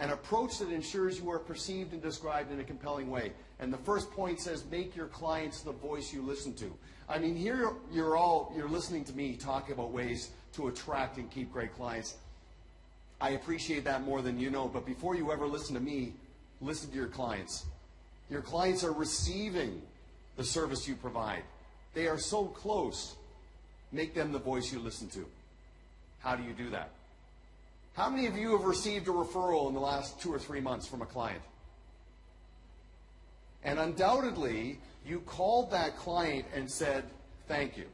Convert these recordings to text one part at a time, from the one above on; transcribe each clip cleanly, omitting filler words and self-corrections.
An approach that ensures you are perceived and described in a compelling way. And the first point says, make your clients the voice you listen to. I mean, here you're listening to me talk about ways to attract and keep great clients. I appreciate that more than you know, but before you ever listen to me, listen to your clients. Your clients are receiving the service you provide. They are so close. Make them the voice you listen to. How do you do that? How many of you have received a referral in the last 2 or 3 months from a client? And undoubtedly, you called that client and said, thank you.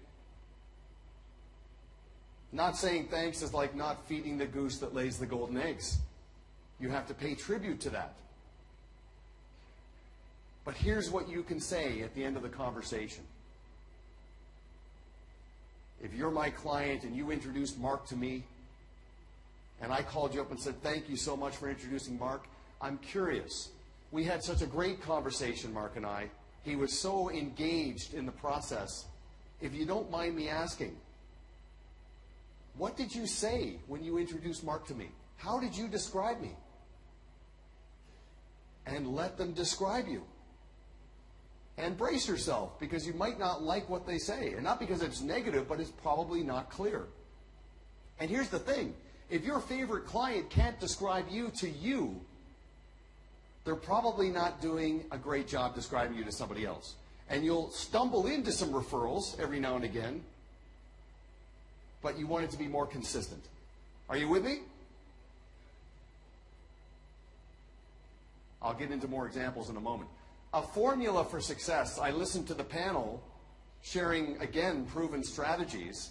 Not saying thanks is like not feeding the goose that lays the golden eggs. You have to pay tribute to that. But here's what you can say at the end of the conversation. If you're my client and you introduced Mark to me, and I called you up and said, thank you so much for introducing Mark, I'm curious. We had such a great conversation, Mark and I. He was so engaged in the process. If you don't mind me asking, what did you say when you introduced Mark to me? How did you describe me? And let them describe you. And brace yourself, because you might not like what they say. And not because it's negative, but it's probably not clear. And here's the thing. If your favorite client can't describe you to you, they're probably not doing a great job describing you to somebody else. And you'll stumble into some referrals every now and again, but you want it to be more consistent. Are you with me? I'll get into more examples in a moment. A formula for success. I listened to the panel sharing, again, proven strategies.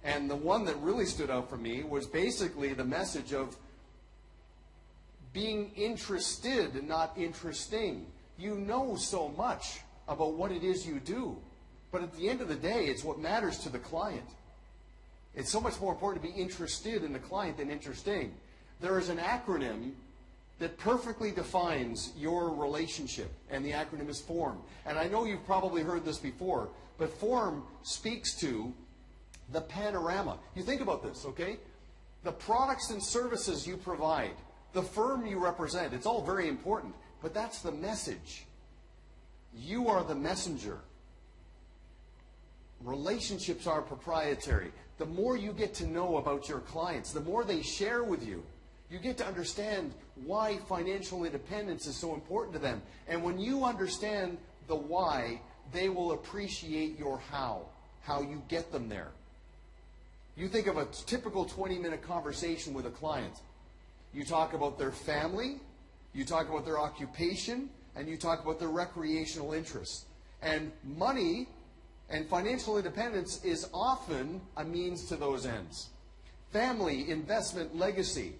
And the one that really stood out for me was basically the message of being interested and not interesting. You know so much about what it is you do, but at the end of the day, it's what matters to the client. It's so much more important to be interested in the client than interesting. There is an acronym that perfectly defines your relationship, and the acronym is FORM. And I know you've probably heard this before, but FORM speaks to the panorama. You think about this, okay? The products and services you provide, the firm you represent, it's all very important, but that's the message. You are the messenger. Relationships are proprietary. The more you get to know about your clients, the more they share with you, you get to understand why financial independence is so important to them. And when you understand the why, they will appreciate your how you get them there. You think of a typical 20-minute conversation with a client. You talk about their family, you talk about their occupation, and you talk about their recreational interests. And money and financial independence is often a means to those ends. Family, investment, legacy,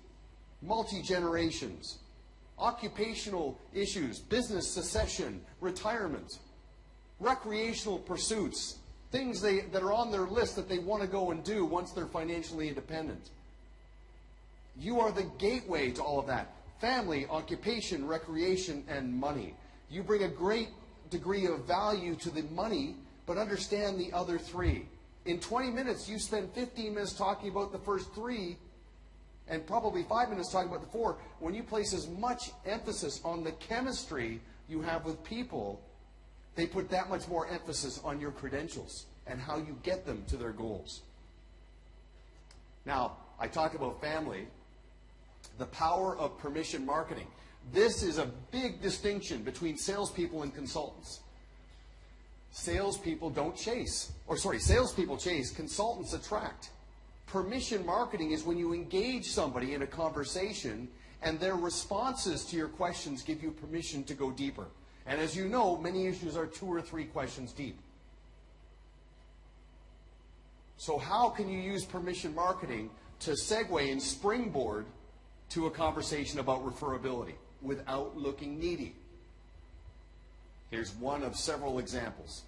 multi-generations, occupational issues, business succession, retirement, recreational pursuits, things that are on their list that they want to go and do once they're financially independent. You are the gateway to all of that. Family, occupation, recreation, and money. You bring a great degree of value to the money, but understand the other three. In 20 minutes, you spend 15 minutes talking about the first three, and probably 5 minutes talking about the four. When you place as much emphasis on the chemistry you have with people, they put that much more emphasis on your credentials and how you get them to their goals. Now, I talk about family, the power of permission marketing. This is a big distinction between salespeople and consultants. Salespeople don't chase, salespeople chase, consultants attract. Permission marketing is when you engage somebody in a conversation and their responses to your questions give you permission to go deeper. And as you know, many issues are 2 or 3 questions deep. So how can you use permission marketing to segue and springboard to a conversation about referability without looking needy? Here's one of several examples.